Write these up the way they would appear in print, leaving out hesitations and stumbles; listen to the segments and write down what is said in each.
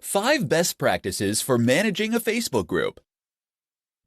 5 best practices for managing a Facebook group.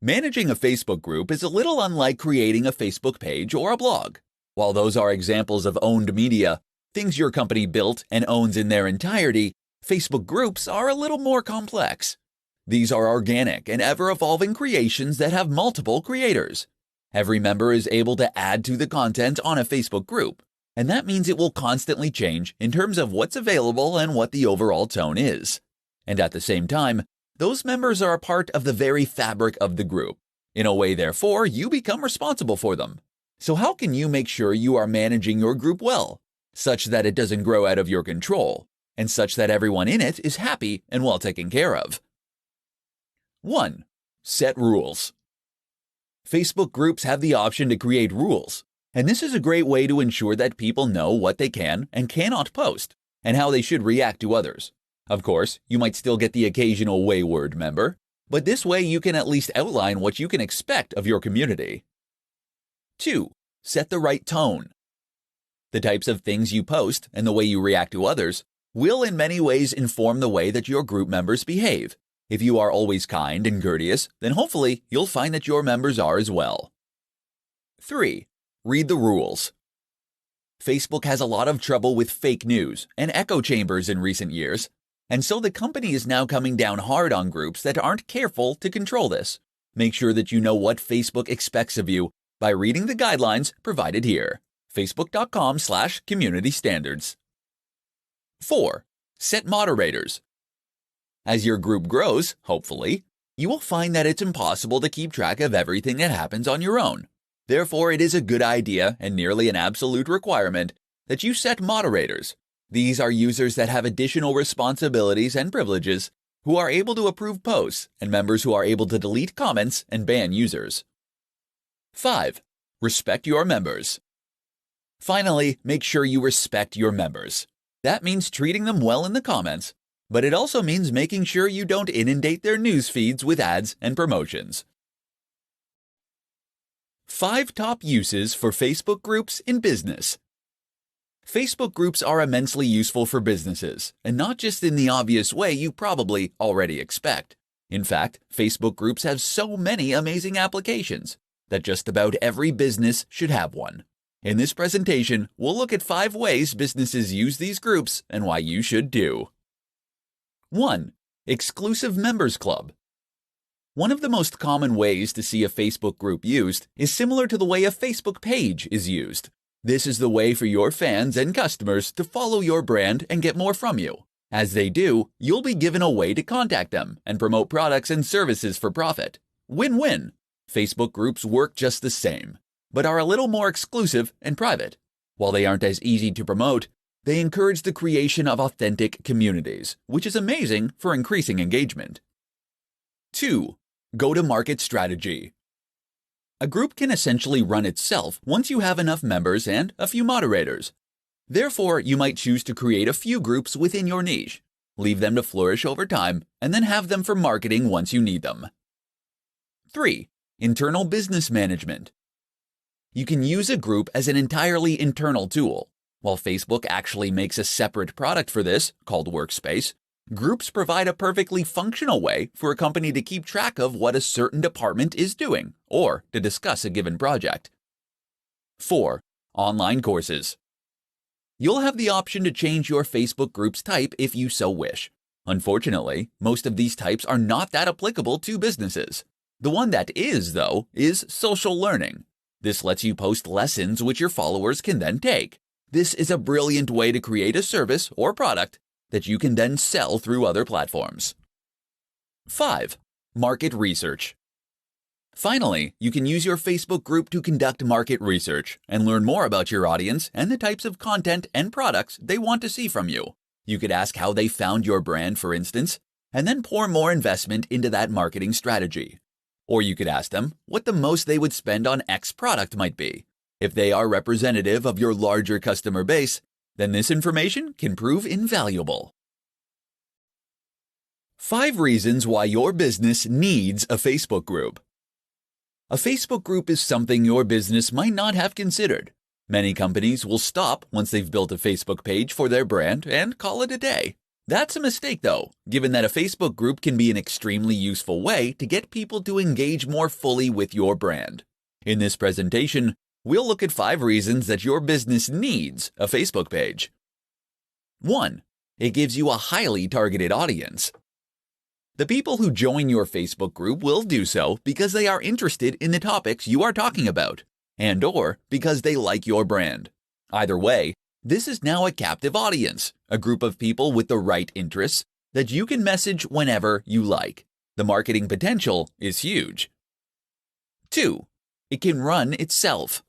Managing a Facebook group is a little unlike creating a Facebook page or a blog. While those are examples of owned media, things your company built and owns in their entirety, Facebook groups are a little more complex. These are organic and ever-evolving creations that have multiple creators. Every member is able to add to the content on a Facebook group, and that means it will constantly change in terms of what's available and what the overall tone is. And at the same time, those members are a part of the very fabric of the group. In a way, therefore, you become responsible for them. So how can you make sure you are managing your group well, such that it doesn't grow out of your control, and such that everyone in it is happy and well taken care of? 1. Set rules. Facebook groups have the option to create rules, and this is a great way to ensure that people know what they can and cannot post, and how they should react to others. Of course, you might still get the occasional wayward member, but this way you can at least outline what you can expect of your community. 2. Set the right tone. The types of things you post and the way you react to others will in many ways inform the way that your group members behave. If you are always kind and courteous, then hopefully you'll find that your members are as well. 3. Read the rules. Facebook has a lot of trouble with fake news and echo chambers in recent years, and so the company is now coming down hard on groups that aren't careful to control this. Make sure that you know what Facebook expects of you by reading the guidelines provided here. Facebook.com/community standards. 4. Set moderators. As your group grows, hopefully, you will find that it's impossible to keep track of everything that happens on your own. Therefore, it is a good idea and nearly an absolute requirement that you set moderators. These are users that have additional responsibilities and privileges, who are able to approve posts, and members who are able to delete comments and ban users. 5. Respect your members. Finally, make sure you respect your members. That means treating them well in the comments, but it also means making sure you don't inundate their news feeds with ads and promotions. 5 top uses for Facebook groups in business. Facebook groups are immensely useful for businesses, and not just in the obvious way you probably already expect. In fact, Facebook groups have so many amazing applications that just about every business should have one. In this presentation, we'll look at 5 ways businesses use these groups and why you should too. 1. Exclusive Members Club. One of the most common ways to see a Facebook group used is similar to the way a Facebook page is used. This is the way for your fans and customers to follow your brand and get more from you. As they do, you'll be given a way to contact them and promote products and services for profit. Win-win. Facebook groups work just the same, but are a little more exclusive and private. While they aren't as easy to promote, they encourage the creation of authentic communities, which is amazing for increasing engagement. 2. Go-to-market strategy. A group can essentially run itself once you have enough members and a few moderators. Therefore, you might choose to create a few groups within your niche, leave them to flourish over time, and then have them for marketing once you need them. 3. Internal business management. You can use a group as an entirely internal tool. While Facebook actually makes a separate product for this, called Workspace, groups provide a perfectly functional way for a company to keep track of what a certain department is doing, or to discuss a given project. 4. Online courses. You'll have the option to change your Facebook group's type if you so wish. Unfortunately, most of these types are not that applicable to businesses. The one that is, though, is social learning. This lets you post lessons which your followers can then take. This is a brilliant way to create a service or product that you can then sell through other platforms. 5. Market research. Finally, you can use your Facebook group to conduct market research and learn more about your audience and the types of content and products they want to see from you. You could ask how they found your brand, for instance, and then pour more investment into that marketing strategy. Or you could ask them what the most they would spend on X product might be. If they are representative of your larger customer base, then this information can prove invaluable. 5 reasons why your business needs a Facebook group. A Facebook group is something your business might not have considered. Many companies will stop once they've built a Facebook page for their brand and call it a day. That's a mistake though, given that a Facebook group can be an extremely useful way to get people to engage more fully with your brand. In this presentation, we'll look at 5 reasons that your business needs a Facebook page. 1. It gives you a highly targeted audience. The people who join your Facebook group will do so because they are interested in the topics you are talking about, and/or because they like your brand. Either way, this is now a captive audience, a group of people with the right interests that you can message whenever you like. The marketing potential is huge. 2. It can run itself.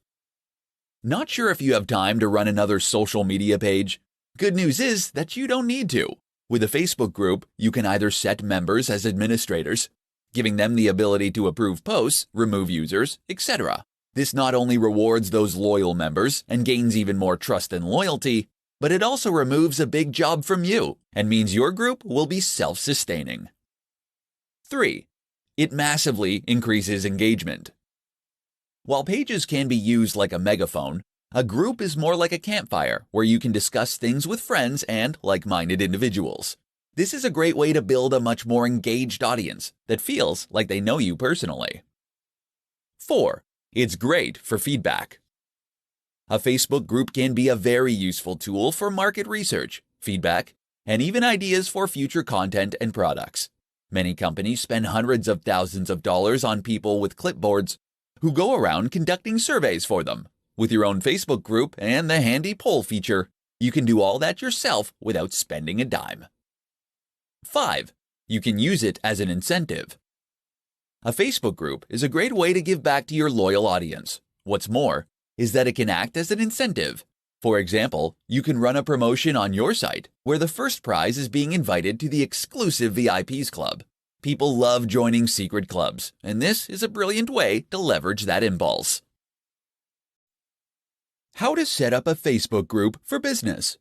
Not sure if you have time to run another social media page? Good news is that you don't need to. With a Facebook group, you can either set members as administrators, giving them the ability to approve posts, remove users, etc. This not only rewards those loyal members and gains even more trust and loyalty, but it also removes a big job from you and means your group will be self-sustaining. 3. It massively increases engagement. While pages can be used like a megaphone, a group is more like a campfire where you can discuss things with friends and like-minded individuals. This is a great way to build a much more engaged audience that feels like they know you personally. 4. It's great for feedback. A Facebook group can be a very useful tool for market research, feedback, and even ideas for future content and products. Many companies spend hundreds of thousands of dollars on people with clipboards who go around conducting surveys for them. With your own Facebook group and the handy poll feature, you can do all that yourself without spending a dime. 5. You can use it as an incentive. A Facebook group is a great way to give back to your loyal audience. What's more is that it can act as an incentive. For example, you can run a promotion on your site where the first prize is being invited to the exclusive VIPs club. People love joining secret clubs, and this is a brilliant way to leverage that impulse. How to set up a Facebook group for business.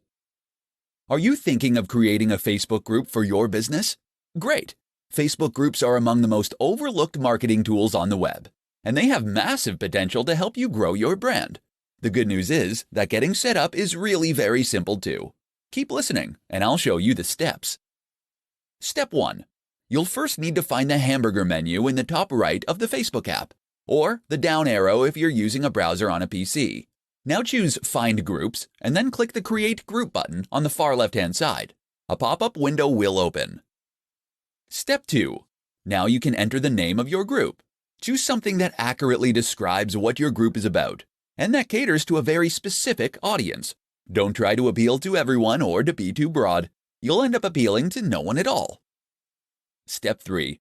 Are you thinking of creating a Facebook group for your business? Great! Facebook groups are among the most overlooked marketing tools on the web, and they have massive potential to help you grow your brand. The good news is that getting set up is really very simple too. Keep listening, and I'll show you the steps. Step 1. You'll first need to find the hamburger menu in the top right of the Facebook app, or the down arrow if you're using a browser on a PC. Now choose Find Groups, and then click the Create Group button on the far left-hand side. A pop-up window will open. Step 2. Now you can enter the name of your group. Choose something that accurately describes what your group is about, and that caters to a very specific audience. Don't try to appeal to everyone or to be too broad. You'll end up appealing to no one at all. Step 3.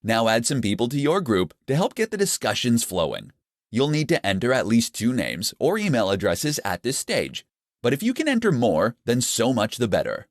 Now add some people to your group to help get the discussions flowing. You'll need to enter at least 2 names or email addresses at this stage, but if you can enter more, then so much the better.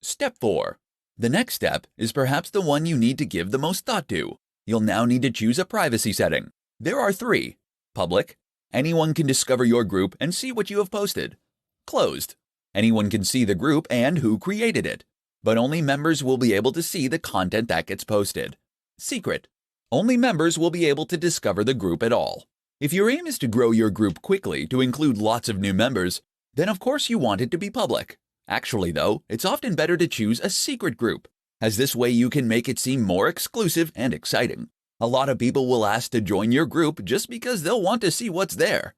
Step 4. The next step is perhaps the one you need to give the most thought to. You'll now need to choose a privacy setting. There are 3. Public. Anyone can discover your group and see what you have posted. Closed. Anyone can see the group and who created it, but only members will be able to see the content that gets posted. Secret. Only members will be able to discover the group at all. If your aim is to grow your group quickly to include lots of new members, then of course you want it to be public. Actually though, it's often better to choose a secret group, as this way you can make it seem more exclusive and exciting. A lot of people will ask to join your group just because they'll want to see what's there.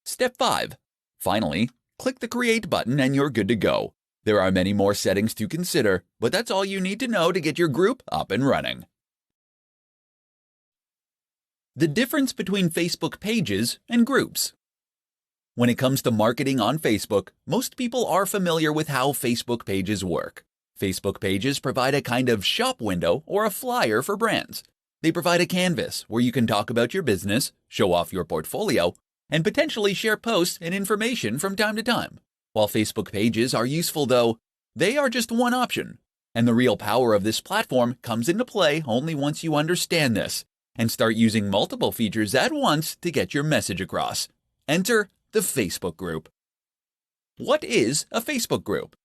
Step 5. Finally, click the Create button and you're good to go. There are many more settings to consider, but that's all you need to know to get your group up and running. The difference between Facebook pages and groups. When it comes to marketing on Facebook, most people are familiar with how Facebook pages work. Facebook pages provide a kind of shop window or a flyer for brands. They provide a canvas where you can talk about your business, show off your portfolio, and potentially share posts and information from time to time. While Facebook pages are useful though, they are just one option. And the real power of this platform comes into play only once you understand this and start using multiple features at once to get your message across. Enter the Facebook group. What is a Facebook group?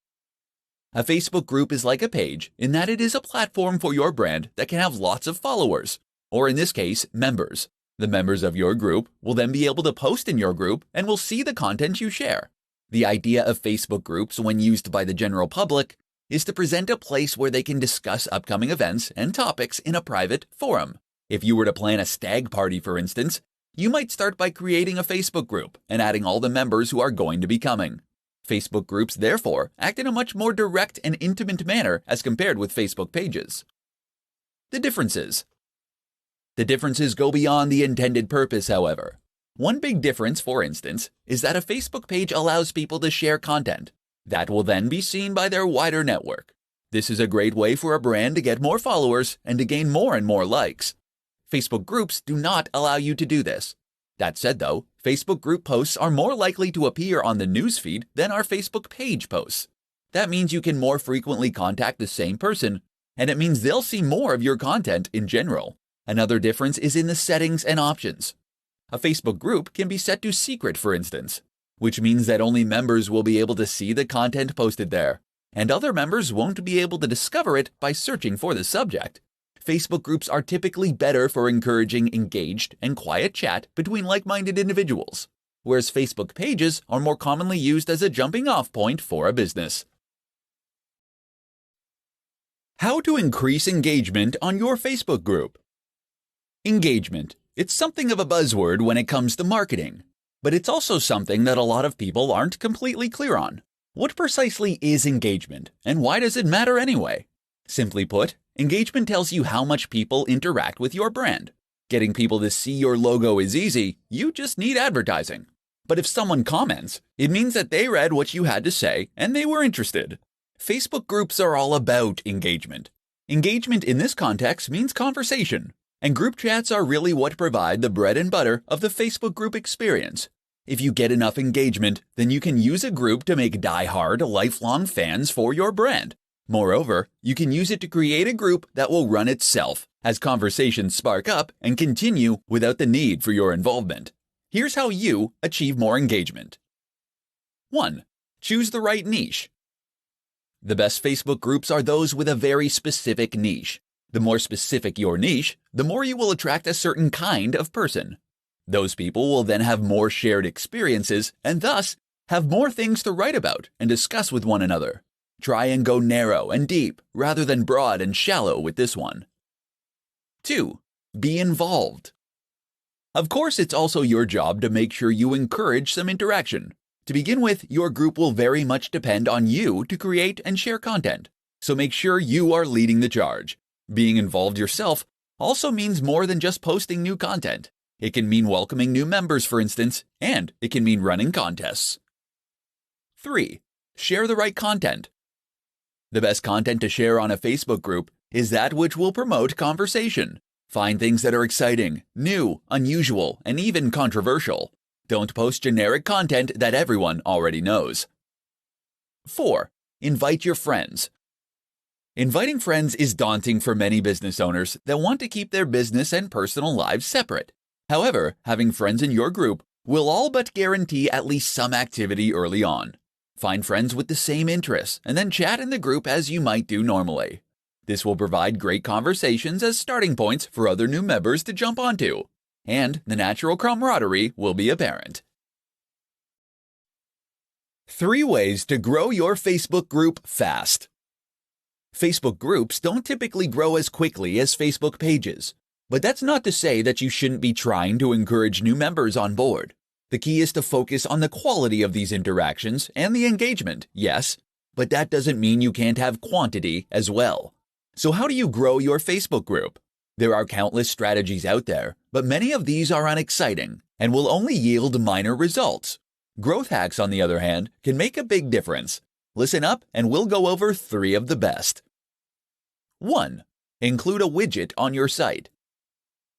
A Facebook group is like a page in that it is a platform for your brand that can have lots of followers, or in this case, members. The members of your group will then be able to post in your group and will see the content you share. The idea of Facebook groups, when used by the general public, is to present a place where they can discuss upcoming events and topics in a private forum. If you were to plan a stag party, for instance, you might start by creating a Facebook group and adding all the members who are going to be coming. Facebook groups, therefore, act in a much more direct and intimate manner as compared with Facebook pages. The differences. The differences go beyond the intended purpose, however. One big difference, for instance, is that a Facebook page allows people to share content that will then be seen by their wider network. This is a great way for a brand to get more followers and to gain more and more likes. Facebook groups do not allow you to do this. That said, though, Facebook group posts are more likely to appear on the newsfeed than our Facebook page posts. That means you can more frequently contact the same person, and it means they'll see more of your content in general. Another difference is in the settings and options. A Facebook group can be set to secret, for instance, which means that only members will be able to see the content posted there, and other members won't be able to discover it by searching for the subject. Facebook groups are typically better for encouraging engaged and quiet chat between like-minded individuals, whereas Facebook pages are more commonly used as a jumping-off point for a business. How to increase engagement on your Facebook group. Engagement. It's something of a buzzword when it comes to marketing, but it's also something that a lot of people aren't completely clear on. What precisely is engagement, and why does it matter anyway? Simply put, engagement tells you how much people interact with your brand. Getting people to see your logo is easy, you just need advertising. But if someone comments, it means that they read what you had to say and they were interested. Facebook groups are all about engagement. Engagement in this context means conversation, and group chats are really what provide the bread and butter of the Facebook group experience. If you get enough engagement, then you can use a group to make die-hard, lifelong fans for your brand. Moreover, you can use it to create a group that will run itself as conversations spark up and continue without the need for your involvement. Here's how you achieve more engagement. 1. Choose the right niche. The best Facebook groups are those with a very specific niche. The more specific your niche, the more you will attract a certain kind of person. Those people will then have more shared experiences and thus have more things to write about and discuss with one another. Try and go narrow and deep rather than broad and shallow with this one. 2. Be involved. Of course, it's also your job to make sure you encourage some interaction. To begin with, your group will very much depend on you to create and share content, so make sure you are leading the charge. Being involved yourself also means more than just posting new content. It can mean welcoming new members, for instance, and it can mean running contests. 3. Share the right content. The best content to share on a Facebook group is that which will promote conversation. Find things that are exciting, new, unusual, and even controversial. Don't post generic content that everyone already knows. 4. Invite your friends. Inviting friends is daunting for many business owners that want to keep their business and personal lives separate. However, having friends in your group will all but guarantee at least some activity early on. Find friends with the same interests and then chat in the group as you might do normally. This will provide great conversations as starting points for other new members to jump onto, and the natural camaraderie will be apparent. 3 ways to grow your Facebook group fast. Facebook groups don't typically grow as quickly as Facebook pages, but that's not to say that you shouldn't be trying to encourage new members on board. The key is to focus on the quality of these interactions and the engagement, yes, but that doesn't mean you can't have quantity as well. So how do you grow your Facebook group? There are countless strategies out there, but many of these are unexciting and will only yield minor results. Growth hacks, on the other hand, can make a big difference. Listen up and we'll go over 3 of the best. 1. Include a widget on your site.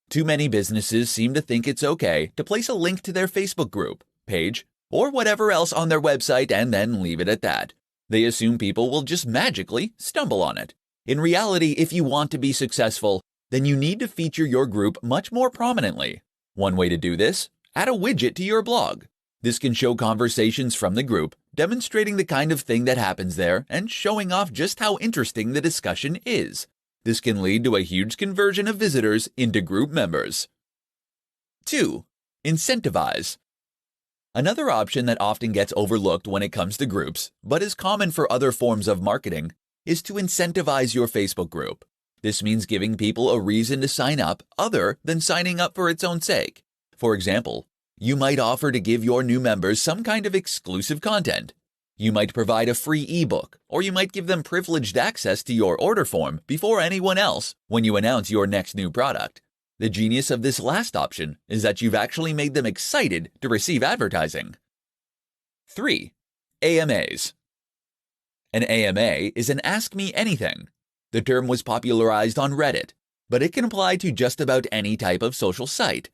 Too many businesses seem to think it's okay to place a link to their Facebook group, page, or whatever else on their website and then leave it at that. They assume people will just magically stumble on it. In reality, if you want to be successful, then you need to feature your group much more prominently. One way to do this: add a widget to your blog. This can show conversations from the group, demonstrating the kind of thing that happens there and showing off just how interesting the discussion is. This can lead to a huge conversion of visitors into group members. 2. Incentivize. Another option that often gets overlooked when it comes to groups, but is common for other forms of marketing, is to incentivize your Facebook group. This means giving people a reason to sign up other than signing up for its own sake. For example, you might offer to give your new members some kind of exclusive content. You might provide a free ebook, or you might give them privileged access to your order form before anyone else when you announce your next new product. The genius of this last option is that you've actually made them excited to receive advertising. 3. AMAs. An AMA is an Ask Me Anything. The term was popularized on Reddit, but it can apply to just about any type of social site.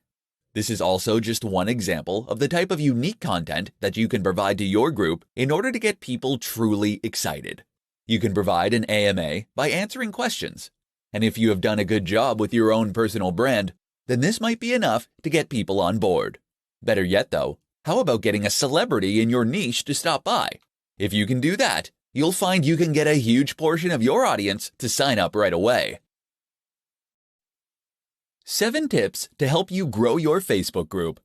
This is also just one example of the type of unique content that you can provide to your group in order to get people truly excited. You can provide an AMA by answering questions. And if you have done a good job with your own personal brand, then this might be enough to get people on board. Better yet though, how about getting a celebrity in your niche to stop by? If you can do that, you'll find you can get a huge portion of your audience to sign up right away. 7 tips to help you grow your Facebook group.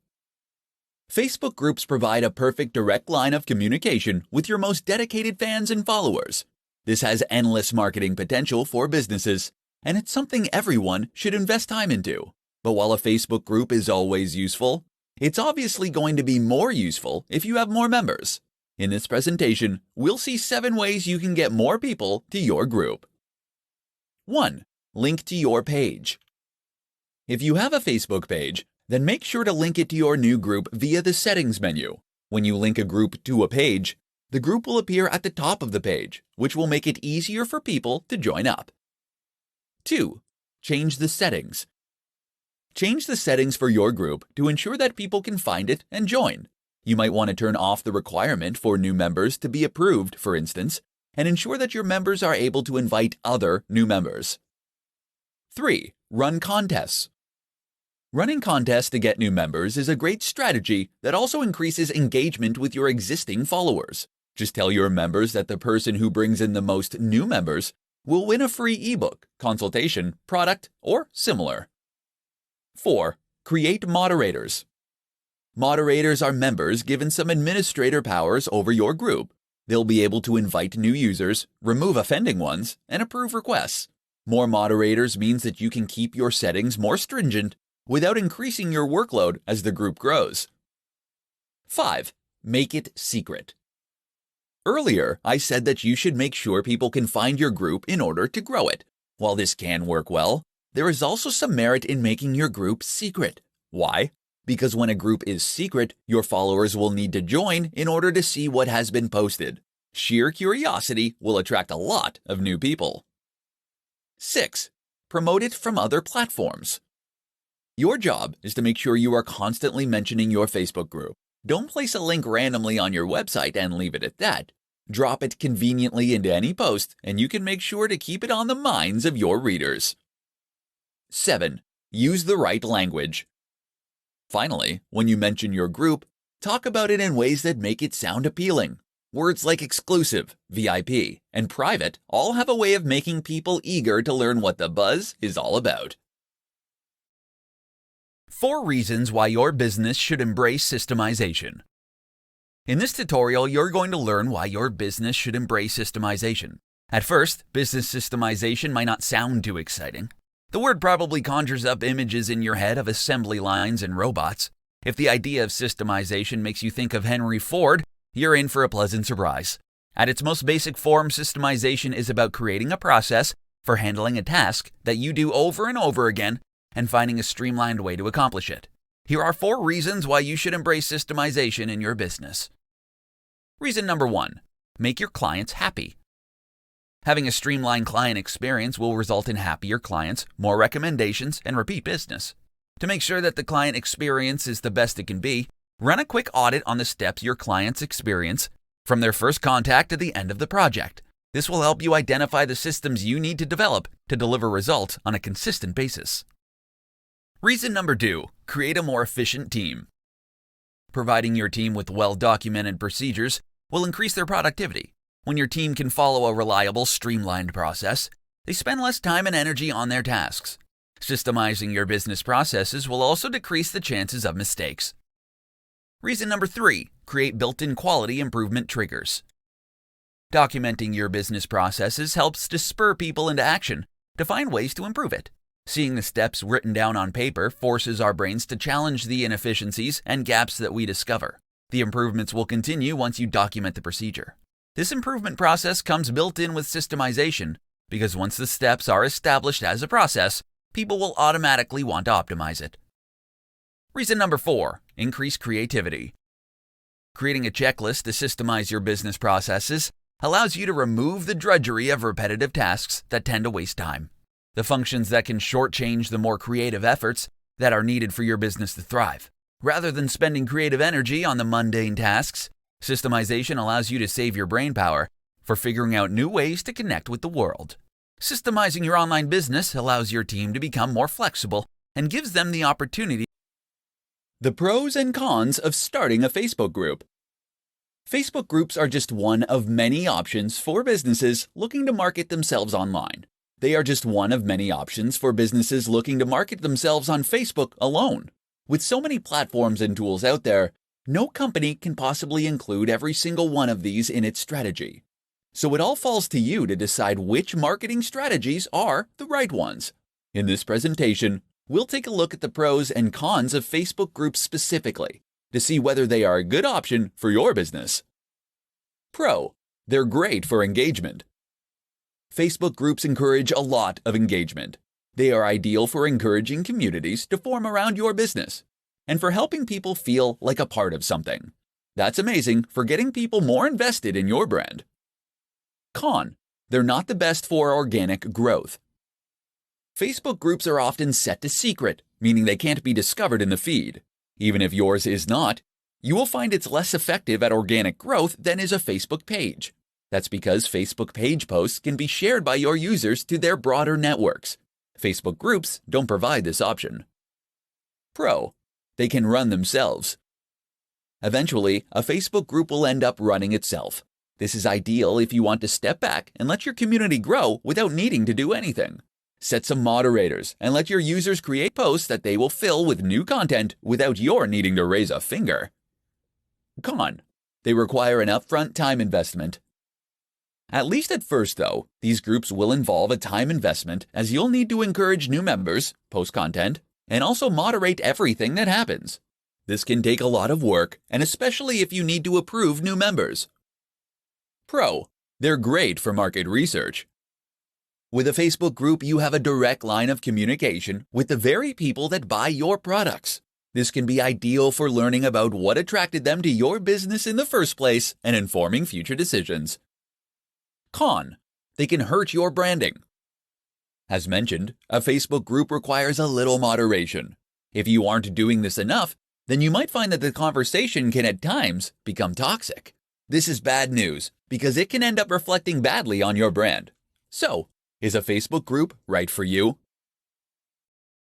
Facebook groups provide a perfect direct line of communication with your most dedicated fans and followers. This has endless marketing potential for businesses, and it's something everyone should invest time into. But while a Facebook group is always useful, it's obviously going to be more useful if you have more members. In this presentation, we'll see 7 ways you can get more people to your group. 1. Link to your page. If you have a Facebook page, then make sure to link it to your new group via the Settings menu. When you link a group to a page, the group will appear at the top of the page, which will make it easier for people to join up. 2. Change the settings. Change the settings for your group to ensure that people can find it and join. You might want to turn off the requirement for new members to be approved, for instance, and ensure that your members are able to invite other new members. 3. Run contests. Running contests to get new members is a great strategy that also increases engagement with your existing followers. Just tell your members that the person who brings in the most new members will win a free ebook, consultation, product, or similar. 4. Create moderators. Moderators are members given some administrator powers over your group. They'll be able to invite new users, remove offending ones, and approve requests. More moderators means that you can keep your settings more stringent without increasing your workload as the group grows. 5. Make it secret. Earlier, I said that you should make sure people can find your group in order to grow it. While this can work well, there is also some merit in making your group secret. Why? Because when a group is secret, your followers will need to join in order to see what has been posted. Sheer curiosity will attract a lot of new people. 6. Promote it from other platforms. Your job is to make sure you are constantly mentioning your Facebook group. Don't place a link randomly on your website and leave it at that. Drop it conveniently into any post, and you can make sure to keep it on the minds of your readers. 7. Use the right language. Finally, when you mention your group, talk about it in ways that make it sound appealing. Words like exclusive, VIP, and private all have a way of making people eager to learn what the buzz is all about. 4 reasons why your business should embrace systemization. In this tutorial, you're going to learn why your business should embrace systemization. At first, business systemization might not sound too exciting. The word probably conjures up images in your head of assembly lines and robots. If the idea of systemization makes you think of Henry Ford, you're in for a pleasant surprise. At its most basic form, systemization is about creating a process for handling a task that you do over and over again and finding a streamlined way to accomplish it. Here are 4 reasons why you should embrace systemization in your business. Reason number 1, make your clients happy. Having a streamlined client experience will result in happier clients, more recommendations, and repeat business. To make sure that the client experience is the best it can be, run a quick audit on the steps your clients experience from their first contact to the end of the project. This will help you identify the systems you need to develop to deliver results on a consistent basis. Reason number 2, create a more efficient team. Providing your team with well-documented procedures will increase their productivity. When your team can follow a reliable, streamlined process, they spend less time and energy on their tasks. Systemizing your business processes will also decrease the chances of mistakes. Reason number 3, create built-in quality improvement triggers. Documenting your business processes helps to spur people into action, to find ways to improve it. Seeing the steps written down on paper forces our brains to challenge the inefficiencies and gaps that we discover. The improvements will continue once you document the procedure. This improvement process comes built in with systemization, because once the steps are established as a process, people will automatically want to optimize it. Reason number 4, increase creativity. Creating a checklist to systemize your business processes allows you to remove the drudgery of repetitive tasks that tend to waste time. The functions that can shortchange the more creative efforts that are needed for your business to thrive. Rather than spending creative energy on the mundane tasks, systemization allows you to save your brain power for figuring out new ways to connect with the world. Systemizing your online business allows your team to become more flexible and gives them the opportunity. The pros and cons of starting a Facebook group. Facebook groups are just one of many options for businesses looking to market themselves online. They are just one of many options for businesses looking to market themselves on Facebook alone. With so many platforms and tools out there, no company can possibly include every single one of these in its strategy. So it all falls to you to decide which marketing strategies are the right ones. In this presentation, we'll take a look at the pros and cons of Facebook groups specifically to see whether they are a good option for your business. Pro: they're great for engagement. Facebook groups encourage a lot of engagement. They are ideal for encouraging communities to form around your business and for helping people feel like a part of something. That's amazing for getting people more invested in your brand. Con: they're not the best for organic growth. Facebook groups are often set to secret, meaning they can't be discovered in the feed. Even if yours is not, you will find it's less effective at organic growth than is a Facebook page. That's because Facebook page posts can be shared by your users to their broader networks. Facebook groups don't provide this option. Pro: they can run themselves. Eventually, a Facebook group will end up running itself. This is ideal if you want to step back and let your community grow without needing to do anything. Set some moderators and let your users create posts that they will fill with new content without your needing to raise a finger. Con: they require an upfront time investment. At least at first, though, these groups will involve a time investment as you'll need to encourage new members, post content, and also moderate everything that happens. This can take a lot of work, and especially if you need to approve new members. Pro: they're great for market research. With a Facebook group, you have a direct line of communication with the very people that buy your products. This can be ideal for learning about what attracted them to your business in the first place and informing future decisions. Con: they can hurt your branding. As mentioned, a Facebook group requires a little moderation. If you aren't doing this enough, then you might find that the conversation can at times become toxic. This is bad news because it can end up reflecting badly on your brand. So, is a Facebook group right for you?